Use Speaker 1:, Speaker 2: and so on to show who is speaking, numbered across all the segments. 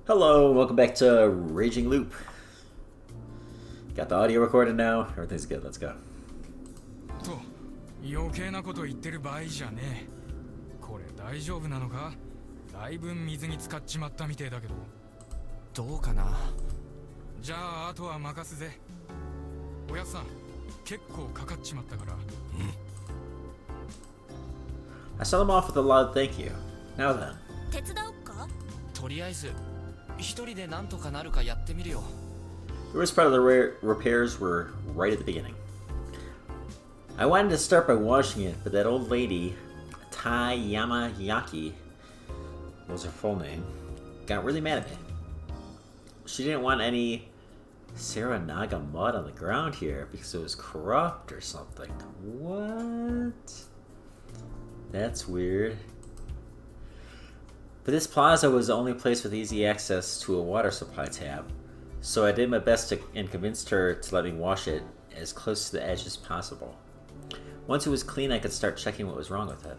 Speaker 1: Hello, welcome back to Rei-Jin-G-Lu-P. Got the audio recorded now. Everything's good. Let's go.
Speaker 2: と余計なこと言ってる場合じゃねえ。これ大丈夫なのか？だいぶ水に浸かっちまったみてえだけど。
Speaker 3: どうかな。
Speaker 2: じゃああとは任すぜ。おやっさん、結構かかっちまったから。
Speaker 1: I sent them off with a loud thank you. Now then.
Speaker 4: 手伝おっか？
Speaker 3: とりあえず一人でなんとかなるかやってみるよ。
Speaker 1: The worst part of the repairs were right at the beginning. I wanted to start by washing it, but that old lady, Tai Yamayaki, was her full name, got really mad at me. She didn't want any Saranaga mud on the ground here because it was corrupt or something. What? That's weird. But this plaza was the only place with easy access to a water supply tap, so I did my best and convinced her to let me wash it as close to the edge as possible. Once it was clean, I could start checking what was wrong with it.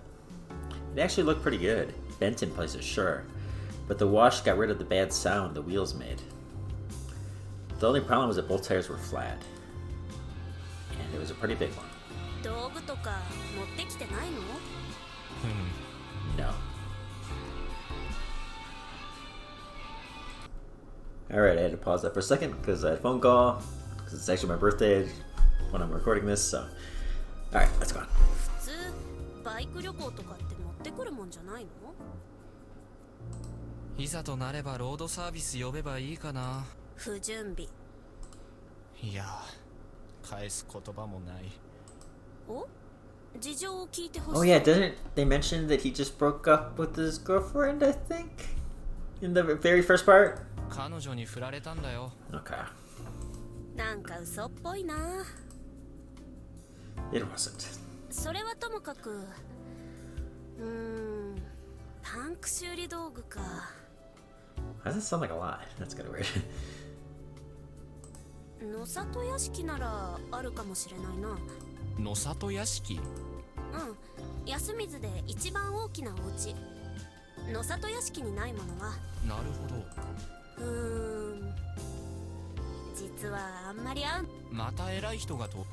Speaker 1: It actually looked pretty good, bent in places, sure, but the wash got rid of the bad sound the wheels made. The only problem was that both tires were flat, and it was a pretty big one.
Speaker 4: 道具とか持ってきてないの？
Speaker 1: No. Alright, I had to pause that for a second because I had a phone call, because it's actually my birthday when I'm recording this, so. Alright, let's go on.
Speaker 4: 普通バイク旅行とかって持ってくるもんじゃないの？
Speaker 3: いざとなればロードサービス呼べばいいかな。
Speaker 4: 不準備。
Speaker 3: いや、返す言葉もない。
Speaker 4: お？事情を聞いてほしい。
Speaker 1: Oh yeah, didn't they mention that he just broke up with his girlfriend, I think? In the very first part?
Speaker 3: 彼女に振られたんだよ。
Speaker 1: Okay.
Speaker 4: なんか嘘っぽいな。
Speaker 1: It wasn't.
Speaker 4: それはともかく、タンク修理道具か。
Speaker 1: Why does it sound like a lie? That's kind of weird.
Speaker 4: 野里屋敷ならあるかもしれないな。
Speaker 3: 野里屋敷？
Speaker 4: 安水で一番大きなお家。野里屋敷にないものは。
Speaker 3: なるほど。
Speaker 4: 実はあんまり
Speaker 3: また偉い人がと。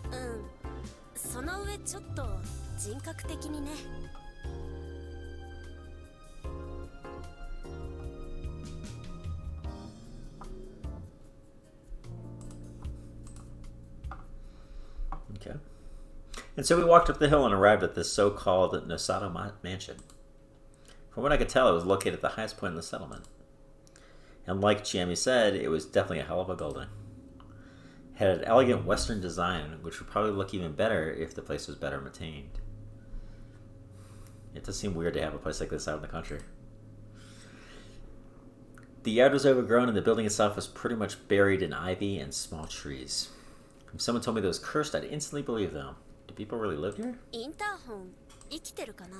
Speaker 4: その上ちょっと人格的にね。
Speaker 1: Okay. And so we walked up the hill and arrived at this so-called Nosato mansion. From what I could tell, it was located at the highest point in the settlement. And like Chiemi said, it was definitely a hell of a building. It had an elegant Western design, which would probably look even better if the place was better maintained. It does seem weird to have a place like this out in the country. The yard was overgrown and the building itself was pretty much buried in ivy and small trees. If someone told me that it was cursed, I'd instantly believe them. Do people really live here?
Speaker 4: インターホン生きてるかな？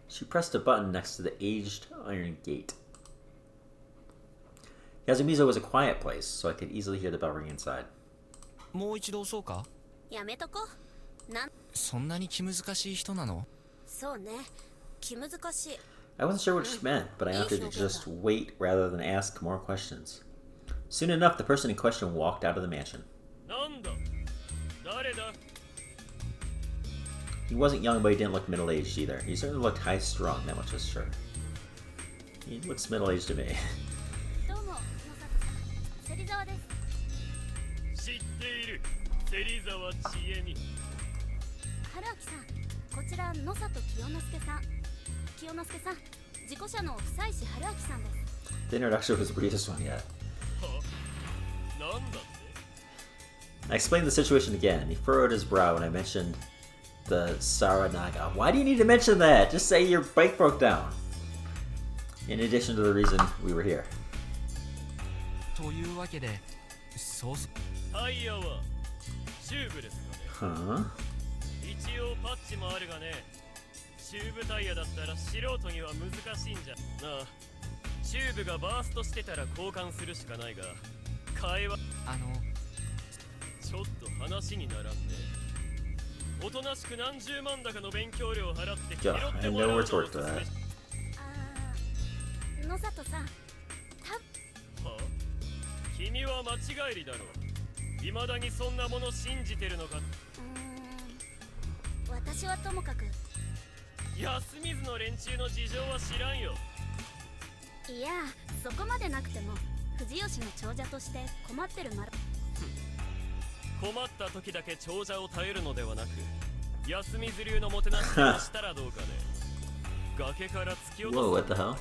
Speaker 1: She pressed a button next to the aged iron gate. Kazumizo was a quiet place, so I could easily hear the bell ring inside.
Speaker 3: もう一度押そうか？
Speaker 4: やめとこ。
Speaker 3: そんなに気難しい人なの？
Speaker 4: そうね。気難しい。
Speaker 1: I wasn't sure what she meant, but I opted to just wait rather than ask more questions. Soon enough, the person in question walked out of the mansion. He wasn't young, but he didn't look middle-aged either. He certainly looked high-strung, that much is sure. He looks middle-aged to me.
Speaker 4: どうも、野里さん。芹沢です。
Speaker 5: 知っている。芹沢千恵美。
Speaker 4: 春明さん、こちら野里清之助さん。清之助さん、事故車の久石春明さんです。
Speaker 1: The introduction was the briefest one yet.
Speaker 5: なんだって？
Speaker 1: I explained the situation again. He furrowed his brow when I mentioned the Saranaga. Why do you need to mention that? Just say your bike broke down. In addition to the reason we were here.
Speaker 3: というわけで、そうす。
Speaker 5: タイヤはチューブですかね。
Speaker 1: Huh?
Speaker 5: 一応パッチもあるがね。チューブタイヤだったら素人には難しいんじゃなあ。チューブがバーストしてたら交換するしかないが、替えはちょっと話にならんね。おとなしく何十万高の勉強料を払って拾ってもらうのをおすすめ。
Speaker 4: 野里さん、
Speaker 5: 君は間違いりだろう。未だにそんなもの信じてるのか。
Speaker 4: 私はともかく。
Speaker 5: 安水の連中の事情は知らんよ。
Speaker 4: いや、そこまでなくても藤吉の長者として困ってる
Speaker 5: 困った時だけ長者を頼るのではなく、安水流のもてなしをしたらどうかね。崖から突き落と
Speaker 1: Whoa, what the hell?
Speaker 4: いや、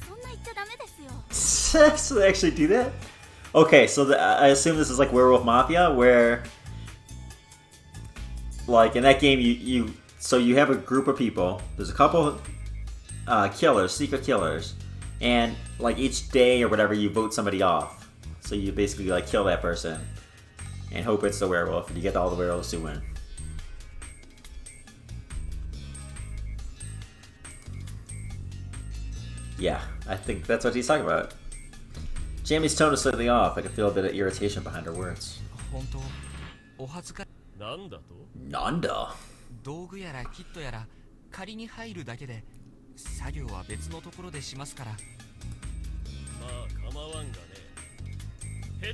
Speaker 4: そんな言っちゃダメですよ。
Speaker 1: So they actually do that? Okay, so I assume this is like Werewolf Mafia, where, like in that game, you have a group of people. There's a couple killers, secret killers, and like each day or whatever, you vote somebody off. So you basically like kill that person and hope it's the werewolf, and you get all the werewolves to win. Yeah, I think that's what he's talking about. Jamie's tone is slightly off. I can feel a bit of irritation behind her words.
Speaker 3: 本当お恥ずか
Speaker 5: なんだと。
Speaker 1: Nanda.
Speaker 3: 道具やらキットやら仮に入るだけで作業は別のところでしますから。
Speaker 5: まあ構わんがね。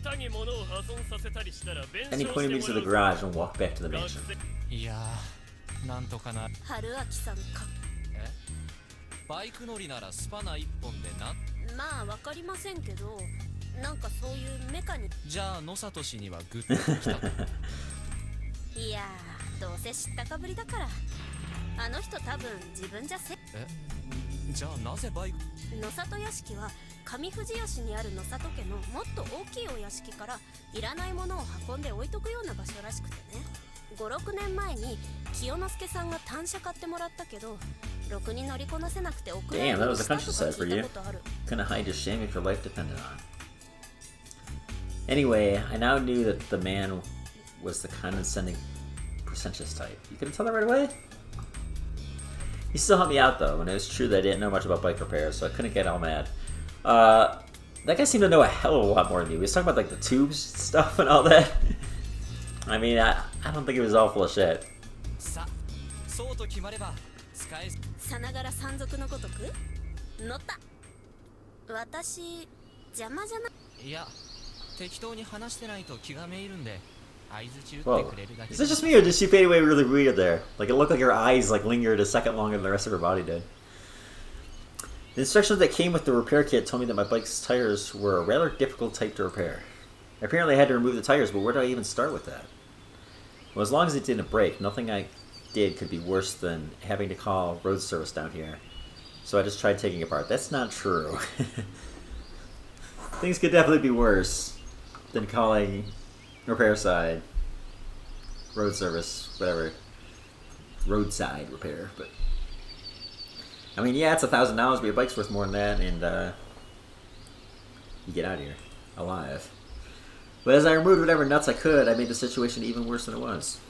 Speaker 5: 下手に物を破損させたりしたら弁償
Speaker 1: And
Speaker 5: し
Speaker 1: he
Speaker 5: て
Speaker 1: pointed me
Speaker 5: も
Speaker 1: to
Speaker 5: ら
Speaker 1: the
Speaker 5: う。
Speaker 1: garage and walked back to the mansion.
Speaker 3: いやー、なんとかな。
Speaker 4: 春明さんか。
Speaker 3: え？バイク乗りならスパナ一本でな。
Speaker 4: まあわかりませんけど、なんかそういうメカに。
Speaker 3: じゃあ野里氏にはグッときたと。
Speaker 4: いやー、どうせ知ったかぶりだから。あの人多分自分じゃ
Speaker 3: え？じゃあなぜバイク？
Speaker 4: 野里屋敷は上藤吉にある野里家のもっと大きいお屋敷からいらないものを運んで置いとくような場所らしくてね。5、6年前に清之助さんが単車買ってもらったけど、ろくに乗りこなせなくて送られ
Speaker 1: Damn, that
Speaker 4: に
Speaker 1: was the
Speaker 4: したとか
Speaker 1: countryside for
Speaker 4: 聞い
Speaker 1: you.
Speaker 4: たことある。
Speaker 1: Couldn't hide your shame if your life depended on it. Anyway, I now knew that the man was the condescending, pretentious type. You couldn't tell that right away? He still helped me out though, and it was true that I didn't know much about bike repairs, so I couldn't get all mad. That guy seemed to know a hell of a lot more than me. He was talking about like the tubes stuff and all that. I mean, I don't think it was all full of shit.
Speaker 3: さ、そうと決まれば使え。
Speaker 4: さながら山賊のごとく乗った。私邪魔じゃない。
Speaker 3: いや、適当に話してないと気がめいるんで、相槌打って
Speaker 1: Whoa.
Speaker 3: くれるだけ。
Speaker 1: Is that just me, or did she fade away really weird there? Like, it looked like her eyes like lingered a second longer than the rest of her body did. The instructions that came with the repair kit told me that my bike's tires were a rather difficult type to repair. Apparently I had to remove the tires, but where do I even start with that? Well, as long as it didn't break, nothing I did could be worse than having to call road service down here. So I just tried taking it apart. That's not true. Things could definitely be worse than calling repair side, road service, whatever, roadside repair. But I mean, yeah, it's $1,000, but your bike's worth more than that, and you get out of here alive. But as I removed whatever nuts I could, I made the situation even worse than it was.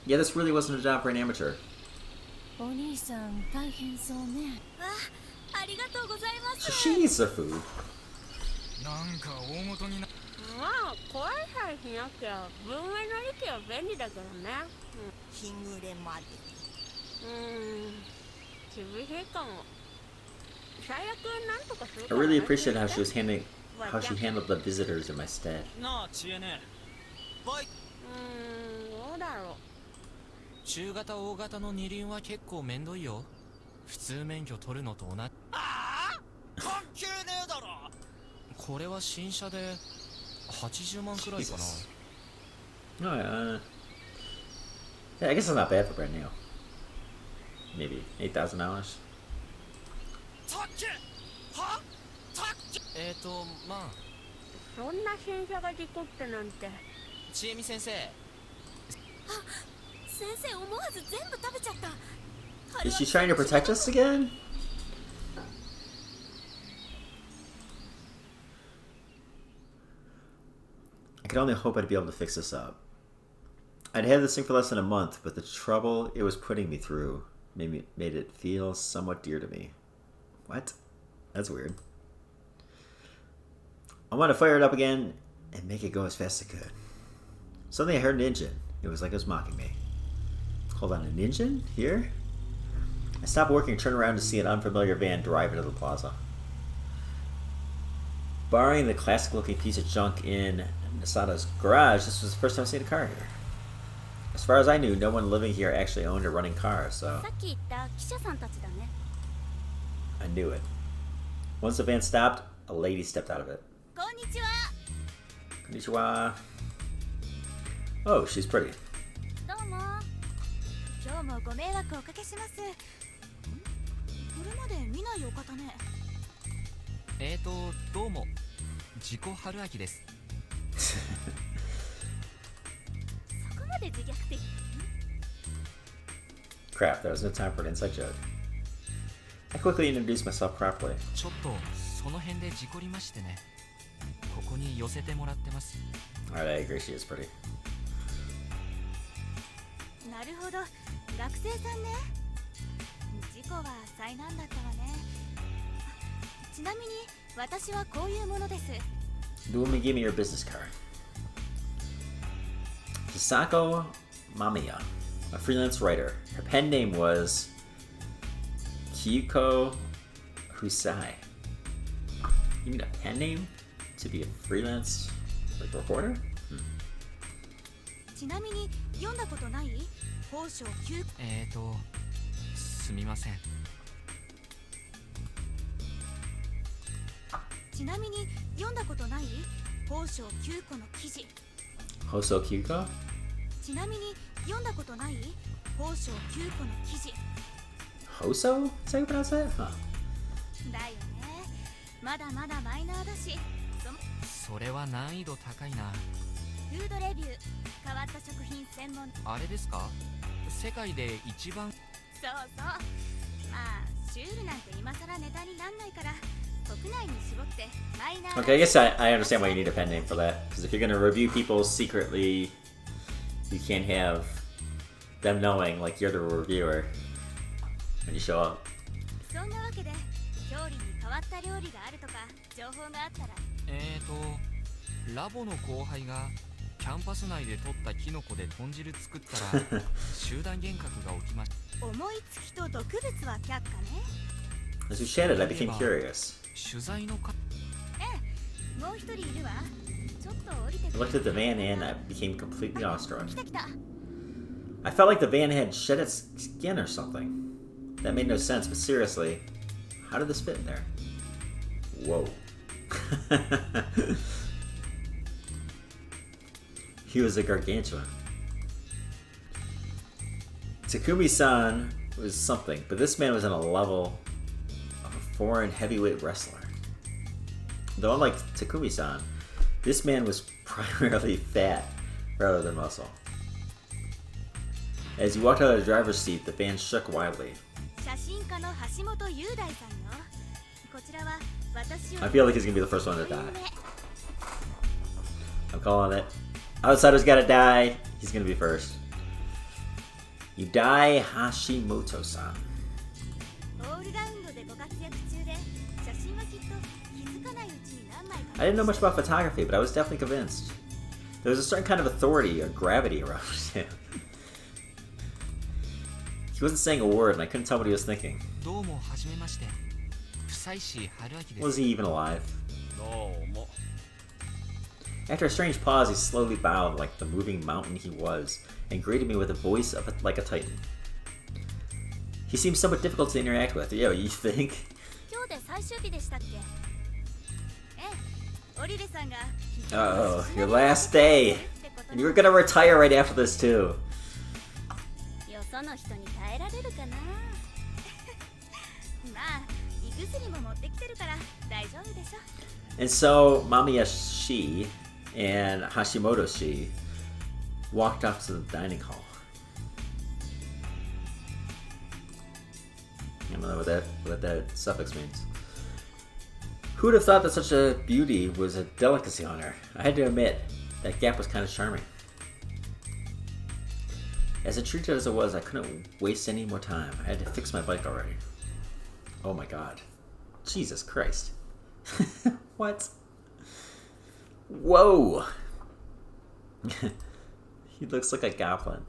Speaker 1: Yeah, this really wasn't a job for an amateur.
Speaker 4: お兄さん大変そうね。ありがとうございま
Speaker 1: So
Speaker 4: す。
Speaker 1: she needs the food.
Speaker 2: なんか大元にな。
Speaker 4: まあ怖いさえしなきゃ文明の利器は便利だけどね。日暮れまで。厳しいかも。最悪なんとかする
Speaker 1: I
Speaker 4: から。
Speaker 1: really appreciate how she handled the visitors in my stead.
Speaker 3: なあ、知恵ね。バイク。
Speaker 4: どうだろう。
Speaker 3: 中型大型の二輪は結構めんどいよ。普通免許取るのと同じ。ああ、関係ねえだろ。これは新車で80万くらいかな。
Speaker 1: Oh, yeah, I guess it's not bad for brand new. Maybe $8,000.
Speaker 3: まあ。
Speaker 4: そんな新車が事故ってなんて。
Speaker 3: 千恵美先生。
Speaker 4: 先生思わず全部食べちゃった。
Speaker 1: Is she trying to protect us again? I could only hope I'd be able to fix this up. I'd had this thing for less than a month, but the trouble it was putting me through made it feel somewhat dear to me. What? That's weird. I want to fire it up again and make it go as fast as I could. Suddenly I heard an engine. It was like it was mocking me. Hold on, an engine? Here? I stopped working and turned around to see an unfamiliar van drive into the plaza. Barring the classic-looking piece of junk in Nasada's garage, this was the first time I've seen a car here. As far as I knew, no one living here actually owned a running car, so
Speaker 4: さっき言った記者さんたちだね。
Speaker 1: I knew it. Once the van stopped, a lady stepped out of it.
Speaker 4: こんにちは。
Speaker 1: Konnichiwa. Oh, she's pretty.
Speaker 4: どうも。今日もご迷惑をおかけします。これまで見ないお方ね。
Speaker 3: どうも自己春明です。
Speaker 4: そこまで自虐的。
Speaker 1: Crap, there was no time for an inside joke. I quickly introduced myself properly.
Speaker 3: ちょっとその辺で事故りましてね。ここに寄せてもらってます。
Speaker 1: Alright, I agree, she is pretty.
Speaker 4: なるほど。学生さんね。事故は災難だったわね。ちなみに私はこういうものです。
Speaker 1: Dumi, give me your business card. Hisako Mamiya, a freelance writer. Her pen name was Kyuko Husai. You need a pen name to be a freelance reporter?
Speaker 4: ちなみに読んだことない？宝生9。
Speaker 3: すみません。
Speaker 4: ちなみに読んだことない？宝生9個の記事。
Speaker 1: Hoso Kyuko?
Speaker 4: ちなみに読んだことない？宝生9個の記事。
Speaker 1: Hoso? Is that how you pronounce that? Huh.
Speaker 4: だよね。まだまだマイナーだし。
Speaker 3: それは難易度高いな。
Speaker 4: フードレビュー。変わった食品専門。
Speaker 3: あれですか？世界で一番。
Speaker 4: そうそう。まあシュールなんて今更ネタになんないから。国内に絞ってマイナー。
Speaker 1: Okay, I guess I understand why you need a pen name for that. Because if you're going to review people secretly, you can't have them knowing, like, you're the reviewer when you show up.
Speaker 4: そんなわけで調理に変わった料理があるとか情報があったら。
Speaker 3: ラボの後輩がキャンパス内で取ったキノコで豚汁作ったら集団幻覚が起きました。
Speaker 4: 思いつきと毒物は却下ね。
Speaker 1: As we chatted, I became curious.
Speaker 3: 取材のか。
Speaker 4: もう一人いるわ。ちょっと降りて
Speaker 1: I
Speaker 4: く
Speaker 1: looked at the van and I became completely
Speaker 4: る。
Speaker 1: awestruck.
Speaker 4: 来た来た。
Speaker 1: I felt like the van had shed its skin or something. That made no sense, but seriously, how did this fit in there? Whoa. He was a gargantuan. Takumi-san was something, but this man was on a level of a foreign heavyweight wrestler. Though unlike Takumi-san, this man was primarily fat rather than muscle. As he walked out of the driver's seat, the van shook wildly.
Speaker 4: 写真家の橋本雄大さんよ。こちらは私を。
Speaker 1: I feel like he's gonna be the first one to die. I'm calling it. Outsider's gotta die. He's gonna be first. Yudai Hashimoto-san.
Speaker 4: オールラウンドでご活躍中で、写真はきっと気づかないうちに何枚か。
Speaker 1: I didn't know much about photography, but I was definitely convinced. There was a certain kind of authority or gravity around him. He wasn't saying a word, and I couldn't tell what he was thinking.
Speaker 3: どうもはじめまして。久石春明で
Speaker 1: Was
Speaker 3: す。
Speaker 1: he even alive?
Speaker 5: どうも
Speaker 1: After a strange pause, he slowly bowed like the moving mountain he was, and greeted me with a voice like a titan. He seemed somewhat difficult to interact with. Yo, you think?
Speaker 4: 今日で最終日でしたっけ？オリレさんが。
Speaker 1: Oh, your last day. And you were gonna retire right after this, too.
Speaker 4: よその人に耐えられるかな。まあ、胃薬も持ってきてるから大丈夫でしょ。
Speaker 1: And so, Mamiya-shi and Hashimoto-shi walked off to the dining hall. I don't know what that suffix means. Who would have thought that such a beauty was a delicacy on her? I had to admit, that gap was kind of charming. As treated as it was, I couldn't waste any more time. I had to fix my bike already. Oh my god. Jesus Christ. What? Whoa! He looks like a goblin.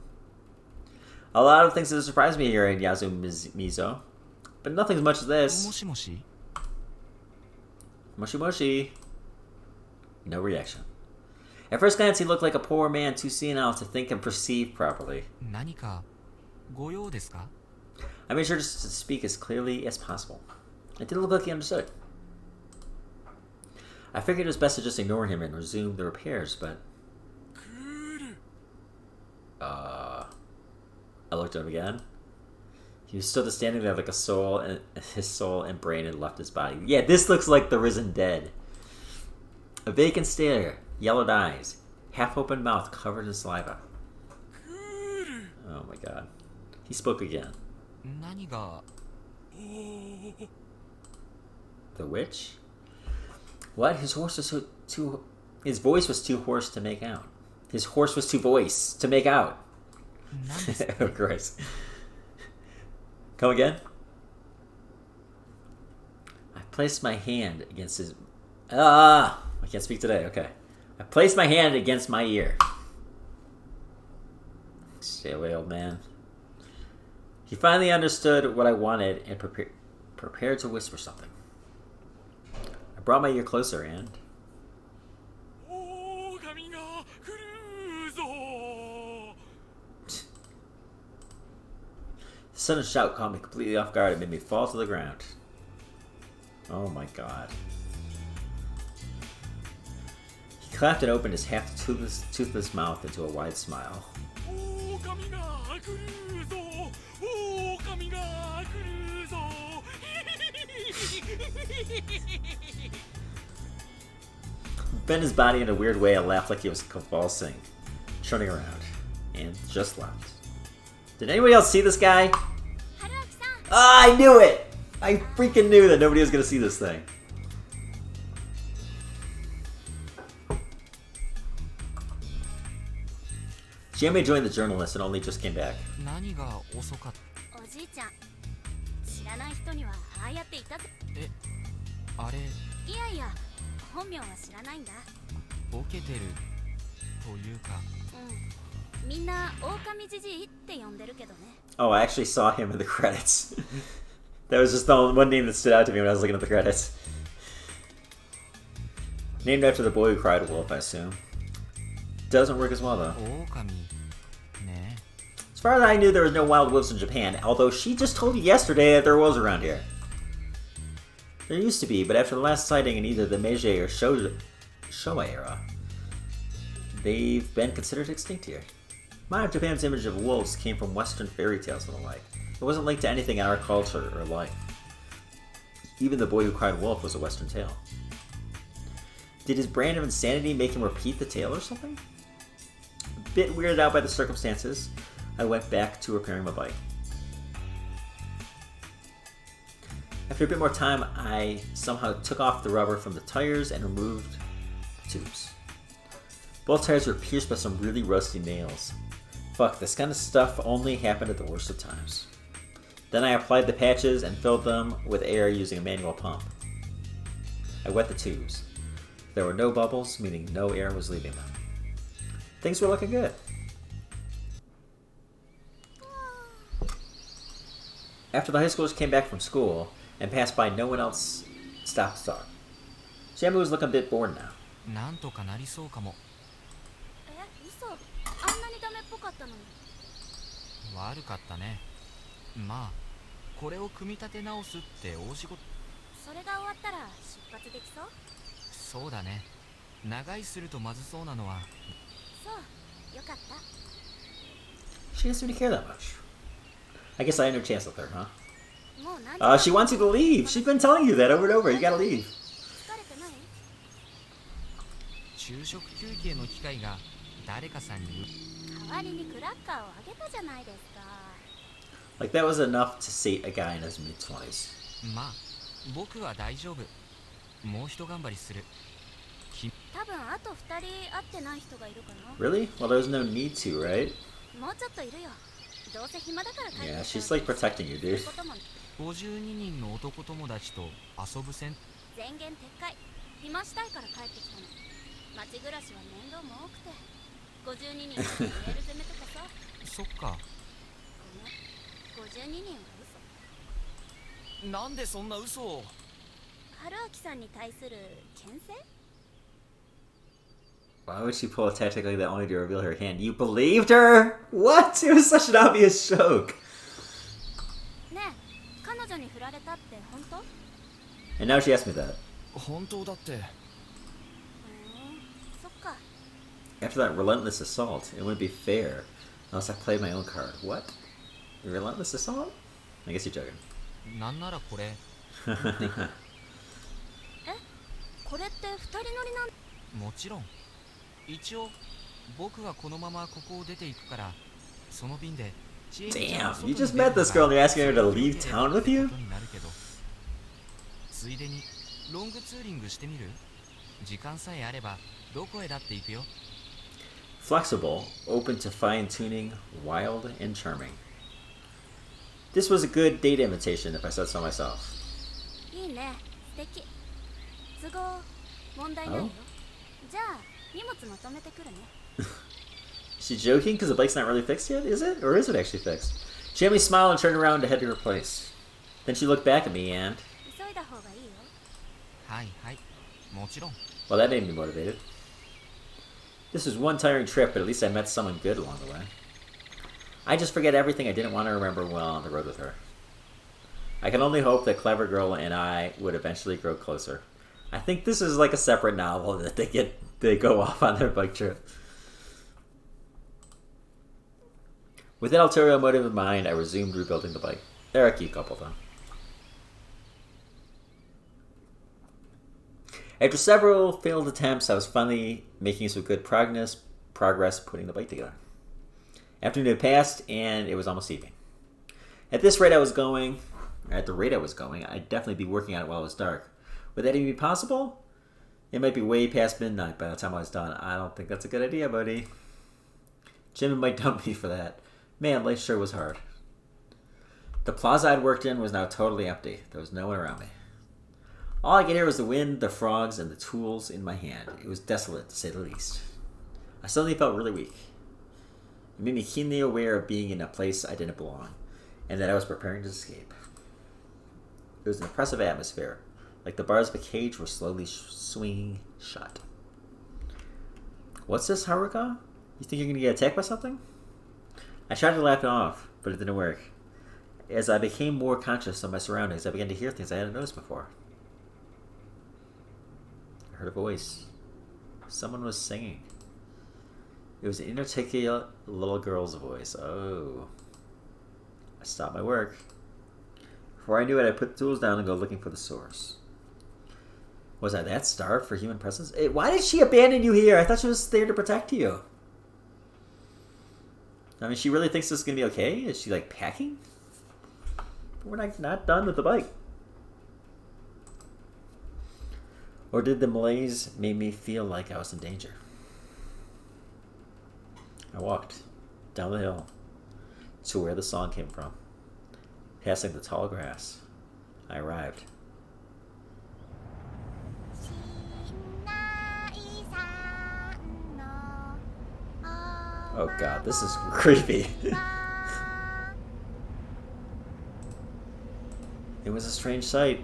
Speaker 1: A lot of things that surprised me here in Yazumizo, but nothing as much as this.
Speaker 3: もしもし。
Speaker 1: Moshi Moshi. No reaction. At first glance, he looked like a poor man too senile to think and perceive properly.
Speaker 3: 何かご用ですか？
Speaker 1: I made sure to speak as clearly as possible. It didn't look like he understood. I figured it was best to just ignore him and resume the repairs, but... I looked at him again. He was still standing there like a soul, and his soul and brain had left his body. Yeah, this looks like the risen dead. A vacant stare, yellowed eyes, half-open mouth covered in saliva. Oh my god. He spoke again.
Speaker 3: 何が
Speaker 1: The witch? What? His voice was too hoarse to make out. His horse was too voice to make out. Oh, Christ. Come again? I placed my hand against his... I can't speak today. Okay. I placed my hand against my ear. Stay away, old man. He finally understood what I wanted and prepared to whisper something. I brought my ear closer and... The sudden shout caught me completely off guard and made me fall to the ground. Oh my god. He clapped and opened his half-toothless mouth into a wide smile. Bent his body in a weird way and laughed like he was convulsing, turning around, and just left. Did anybody else see this guy? I knew it! I freaking knew that nobody was gonna see this thing. Jamie joined the journalist and only just came back.
Speaker 3: 何が遅かった？
Speaker 4: おじいちゃん、知らない人にはああやっていたぜ。
Speaker 3: え、あれ、
Speaker 4: いやいや、本名は知らないんだ。
Speaker 3: ボケてるというか。
Speaker 4: うん、みんな狼じじいって呼んでるけどね。
Speaker 1: Oh, I actually saw him in the credits. That was just the one name that stood out to me when I was looking at the credits. Named after the boy who cried wolf, I assume. Doesn't work as well, though.
Speaker 3: 狼ね。
Speaker 1: As far as I knew, there was no wild wolves in Japan, although she just told you yesterday that there was around here. There used to be, but after the last sighting in either the Meiji or Showa era, they've been considered extinct here. Much of Japan's image of wolves came from Western fairy tales and the like. It wasn't linked to anything in our culture or life. Even the boy who cried wolf was a Western tale. Did his brand of insanity make him repeat the tale or something? A bit weirded out by the circumstances, I went back to repairing my bike. After a bit more time, I somehow took off the rubber from the tires and removed the tubes. Both tires were pierced by some really rusty nails. Fuck, this kind of stuff only happened at the worst of times. Then I applied the patches and filled them with air using a manual pump. I wet the tubes. There were no bubbles, meaning no air was leaving them. Things were looking good. After the high schoolers came back from school and passed by, no one else stopped to talk. Shamu was looking a bit bored now.
Speaker 3: なんとかなりそうかも。
Speaker 4: え、嘘。あんなにダメっぽかったのに。
Speaker 3: 悪かったね。まあ、これを組み立て直すって大仕事。
Speaker 4: それが終わったら出発できそう？
Speaker 3: そうだね。長居するとまずそうなのは。
Speaker 4: そう、よかった。
Speaker 1: She doesn't really care that much. I guess I had no chance with her, huh?
Speaker 4: もう何？
Speaker 1: She wants you to leave. She's been telling you that over and over. You gotta leave.
Speaker 4: 疲れてない？
Speaker 3: 昼食休憩の機会が誰かさんに。
Speaker 4: 代わりにクラッカーをあげたじゃないですか。
Speaker 1: Like that was enough to sate a guy in his mid-20s.
Speaker 3: まあ、僕は大丈夫。もう一頑張りする。
Speaker 4: 多分あと2人会ってない人がいるかな。
Speaker 1: Really? Well, there's no need to, right?
Speaker 4: もうちょっといるよ。どうせ暇だから帰ってきた。
Speaker 1: Yeah, she's like protecting you, dude.
Speaker 3: 52人の男友達と遊ぶ線。
Speaker 4: 前言撤回。暇したいから帰ってきたの。街暮らしは面倒も多くて。52人のメール攻めとかさ。
Speaker 3: そっか。
Speaker 4: ごめん。52人は嘘。
Speaker 3: なんでそんな嘘を。
Speaker 4: 春明さんに対する牽制？
Speaker 1: Why would she pull a tactic like that only to reveal her hand? You believed her? What? It was such an obvious joke. And now she asked me that.
Speaker 3: 本当だって。
Speaker 1: After that relentless assault, it wouldn't be fair unless I played my own card. What? Relentless assault? I guess you're joking.
Speaker 3: なんならこれ。
Speaker 4: これって二人乗りなん？
Speaker 3: もちろん。一応僕がこのままここを出ていくから、その便で。
Speaker 1: Damn, you just met this girl and you're asking her to leave town with you?
Speaker 3: ついでにロングツーリングしてみる？時間さえあればどこへだって行くよ。
Speaker 1: Flexible, open to fine-tuning, wild, and charming. This was a good date invitation, if I said so myself.
Speaker 4: いいね、素敵。都合問題ないよ。じゃあ荷物まとめてくるね。
Speaker 1: Is she joking because the bike's not really fixed yet? Is it? Or is it actually fixed? She had me smile and turned around to head to her place. Then she looked back at me and...
Speaker 4: 急いだ方がいいよ。
Speaker 3: はいはい、もちろん。
Speaker 1: Well, that made me motivated. This was one tiring trip, but at least I met someone good along the way. I just forget everything I didn't want to remember while on the road with her. I can only hope that Clever Girl and I would eventually grow closer. I think this is like a separate novel that they go off on their bike trip. With that ulterior motive in mind, I resumed rebuilding the bike. They're a cute couple, though. After several failed attempts, I was finally making some good progress putting the bike together. Afternoon had passed, and it was almost evening. At the rate I was going, I'd definitely be working on it while it was dark. Would that even be possible? It might be way past midnight by the time I was done. I don't think that's a good idea, buddy. Jim might dump me for that. Man, life sure was hard. The plaza I'd worked in was now totally empty. There was no one around me. All I could hear was the wind, the frogs, and the tools in my hand. It was desolate, to say the least. I suddenly felt really weak. It made me keenly aware of being in a place I didn't belong, and that I was preparing to escape. It was an oppressive atmosphere, like the bars of a cage were slowly swinging shut. What's this, Haruka? You think you're going to get attacked by something? I tried to laugh it off, but it didn't work. As I became more conscious of my surroundings, I began to hear things I hadn't noticed before. I heard a voice. Someone was singing. It was an inarticulate little girl's voice. Oh. I stopped my work. Before I knew it, I put the tools down and go looking for the source. Was I that starved for human presence? Why did she abandon you here? I thought she was there to protect you. I mean, she really thinks this is going to be okay? Is she, like, packing? But we're not done with the bike. Or did the malaise make me feel like I was in danger? I walked down the hill to where the song came from. Passing the tall grass, I arrived. Oh god, this is creepy. It was a strange sight.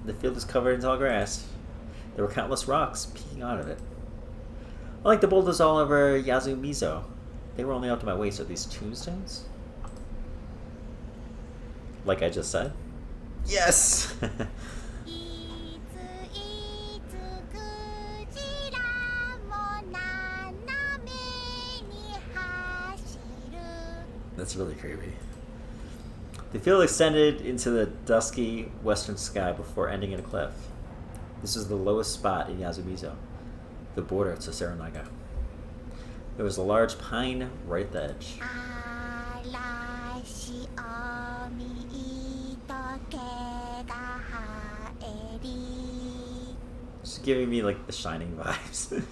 Speaker 1: The field was covered in tall grass. There were countless rocks peeking out of it. Unlike the boulders all over Yasumizo, they were only up to my waist. Are these tombstones? Like I just said? Yes! That's really creepy. The field extended into the dusky western sky before ending in a cliff. This was the lowest spot in Yasumizo, the border to Serenaga. There was a large pine right at the edge. She's giving me like the Shining vibes.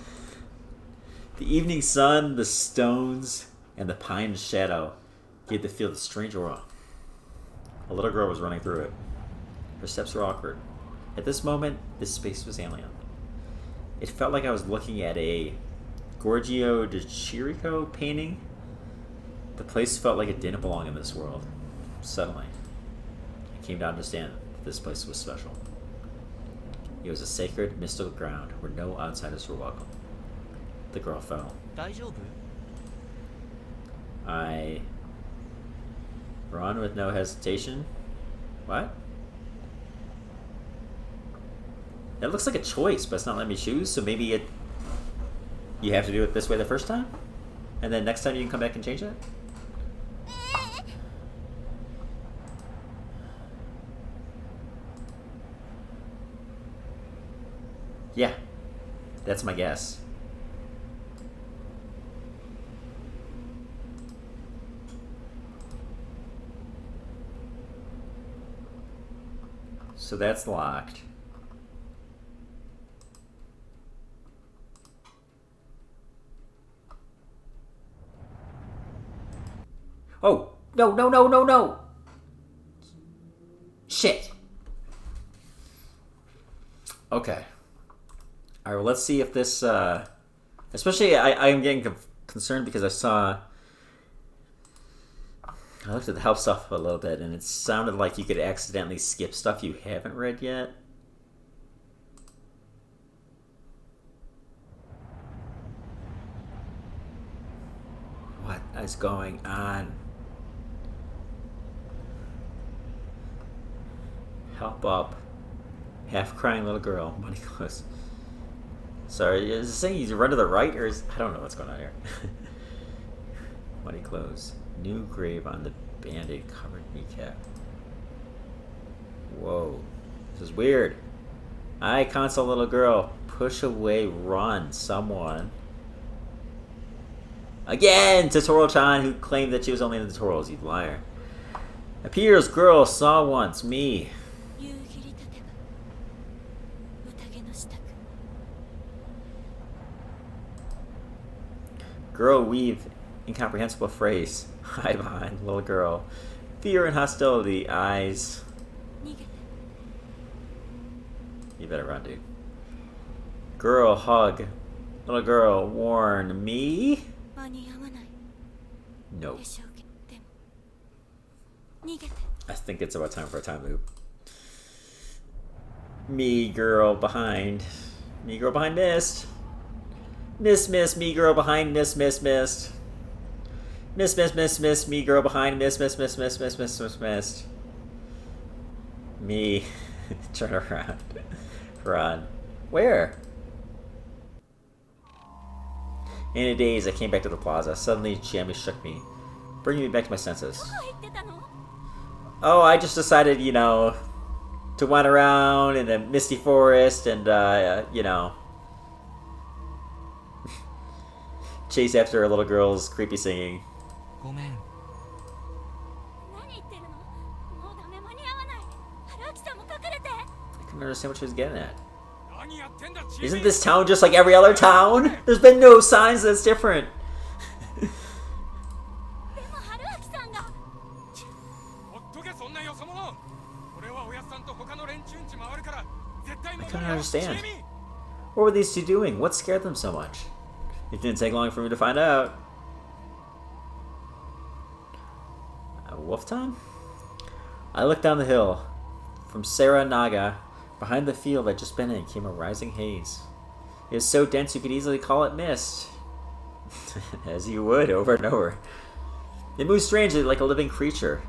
Speaker 1: The evening sun, the stones, and the pine shadow gave the field a strange aura. A little girl was running through it. Her steps were awkward. At this moment, this space was alien. It felt like I was looking at a Giorgio de Chirico painting. The place felt like it didn't belong in this world. Suddenly, I came to understand that this place was special. It was a sacred, mystical ground where no outsiders were welcome. The girl fell.
Speaker 3: 大丈夫？
Speaker 1: I run with no hesitation. What? That looks like a choice, but it's not letting me choose, so maybe you have to do it this way the first time? And then next time you can come back and change it? Yeah, that's my guess. So that's locked. Oh, no, no, no, no, no! Shit. Okay. Alright, well, let's see if this, especially, I am getting concerned because I looked at the help stuff a little bit, and it sounded like you could accidentally skip stuff you haven't read yet. What is going on? Help up. Half crying little girl. Money close. Sorry, is it saying you run to the right, or is... I don't know what's going on here. Money clothes. New grave on the band-aid covered kneecap. Whoa. This is weird. I console little girl. Push away, run, someone. Again! Tutorial-chan, who claimed that she was only in the tutorials, you liar. Appears girl saw once, me. Girl weave incomprehensible phrase. Hide behind little girl. Fear and hostility. Eyes. You better run, dude. Girl hug. Little girl warn me. Nope. I think it's about time for a time loop. Me girl behind. Me girl behind mist. Miss, me girl behind, miss. Miss, me girl behind, miss. Me. Turn around. Run. Where? In a daze, I came back to the plaza. Suddenly, Jamie shook me, bringing me back to my senses. Oh, I just decided, you know, to wander around in a misty forest and, you know, chase after a little girl's creepy singing.
Speaker 3: ごめん。
Speaker 1: I couldn't understand what she was getting at. Isn't this town just like every other town? There's been no signs that's different. I couldn't understand. What were these two doing? What scared them so much? It didn't take long for me to find out. Wolf time? I looked down the hill. From Saranaga, behind the field I'd just been in, came a rising haze. It was so dense you could easily call it mist. As you would, over and over. It moved strangely like a living creature,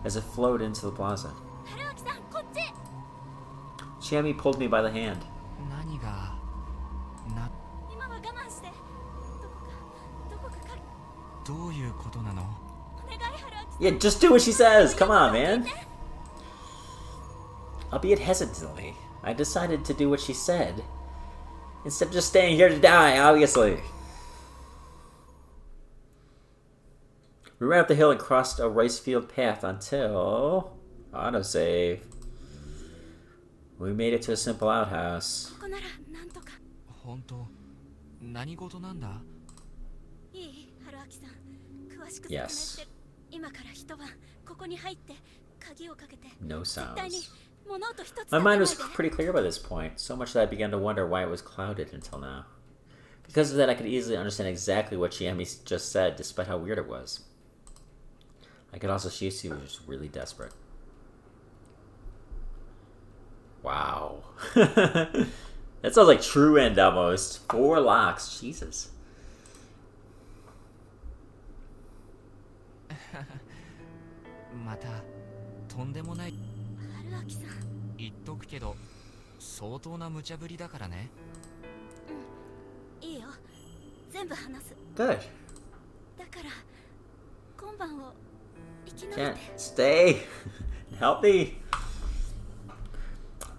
Speaker 1: as it flowed into the plaza. Chiami pulled me by the hand.
Speaker 3: 何がなどういうことなの
Speaker 1: Yeah, just do what she says! Come on, man! Albeit hesitantly, I decided to do what she said, instead of just staying here to die, obviously. We ran up the hill and crossed a rice field path until... autosave. We made it to a simple outhouse.
Speaker 3: 本当何事なんだ
Speaker 1: Yes. No sounds. My mind was pretty clear by this point, so much that I began to wonder why it was clouded until now. Because of that, I could easily understand exactly what Chiami just said, despite how weird it was. I could also see she was really desperate. Wow. That sounds like True End almost. 4 locks. Jesus.
Speaker 3: またとんでもない
Speaker 4: 春秋さん。
Speaker 3: 言っとくけど相当な無茶ぶりだからね。
Speaker 4: いいよ、全部話す。
Speaker 1: Good.
Speaker 4: だから今晩を生き延びて。
Speaker 1: Can't stay. Help me.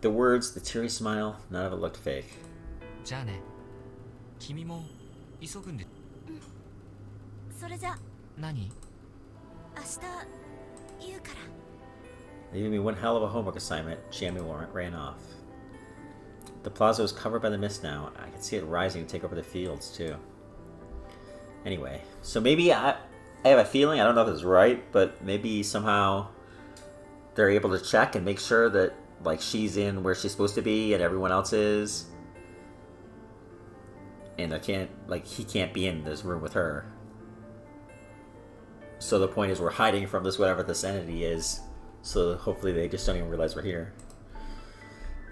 Speaker 1: The words, the teary smile, none of it looked fake.
Speaker 3: じゃあね。君も急ぐんで。
Speaker 4: それじゃ
Speaker 3: 何？
Speaker 4: 明日言うから。
Speaker 1: Leaving me one hell of a homework assignment, Jamie ran off. The plaza was covered by the mist now. I could see it rising to take over the fields, too. Anyway, so maybe I have a feeling, I don't know if it's right, but maybe somehow they're able to check and make sure that, like, she's in where she's supposed to be and everyone else is. And he can't be in this room with her. So the point is we're hiding from this, whatever this entity is. So hopefully they just don't even realize we're here.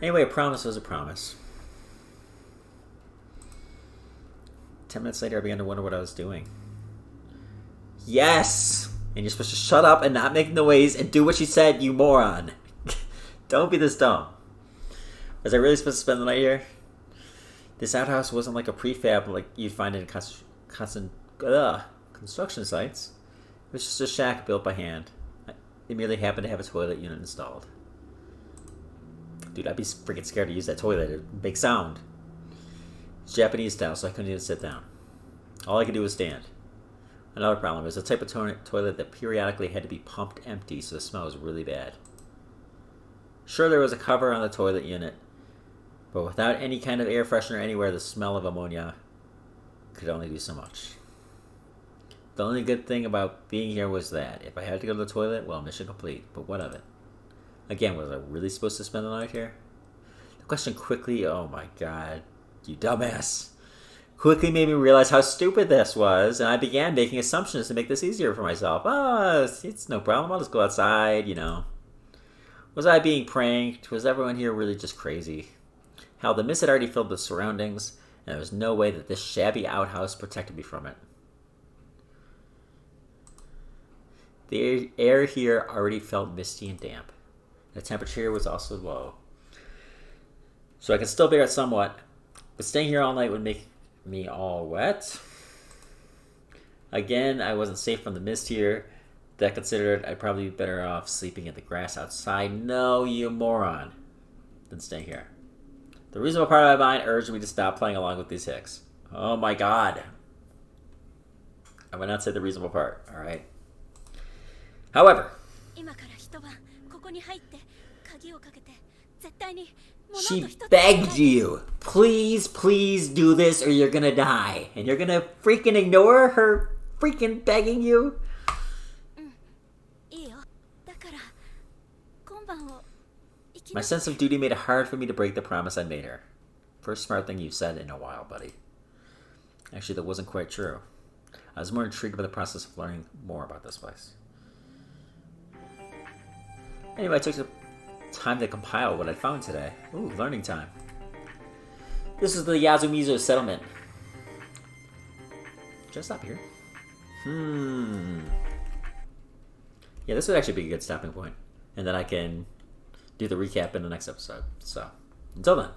Speaker 1: Anyway, a promise was a promise. 10 minutes later, I began to wonder what I was doing. Yes! And you're supposed to shut up and not make noise and do what she said, you moron. Don't be this dumb. Was I really supposed to spend the night here? This outhouse wasn't like a prefab like you'd find in construction sites. It was just a shack built by hand. It merely happened to have a toilet unit installed. Dude, I'd be freaking scared to use that toilet. It'd make sound. It's Japanese style, so I couldn't even sit down. All I could do was stand. Another problem was the type of toilet that periodically had to be pumped empty, so the smell was really bad. Sure, there was a cover on the toilet unit, but without any kind of air freshener anywhere, the smell of ammonia could only do so much. The only good thing about being here was that if I had to go to the toilet, well, mission complete, but what of it? Again, was I really supposed to spend the night here? The question quickly, oh my god, you dumbass, quickly made me realize how stupid this was, and I began making assumptions to make this easier for myself. Oh, it's no problem, I'll just go outside, you know. Was I being pranked? Was everyone here really just crazy? Hell, the mist had already filled the surroundings, and there was no way that this shabby outhouse protected me from it. The air here already felt misty and damp. The temperature was also low. So I could still bear it somewhat, but staying here all night would make me all wet. Again, I wasn't safe from the mist here. That considered, I'd probably be better off sleeping in the grass outside. No, you moron. Than staying here. The reasonable part of my mind urged me to stop playing along with these hicks. Oh my god. I would not say the reasonable part, alright? However, she begged you, please, please do this or you're gonna die. And you're gonna freaking ignore her freaking begging you? My sense of duty made it hard for me to break the promise I made her. First smart thing you've said in a while, buddy. Actually, that wasn't quite true. I was more intrigued by the process of learning more about this place. Anyway, I took some time to compile what I found today. Ooh, learning time. This is the Yasumizu settlement. Should I stop here? Yeah, this would actually be a good stopping point. And then I can do the recap in the next episode. So, until then.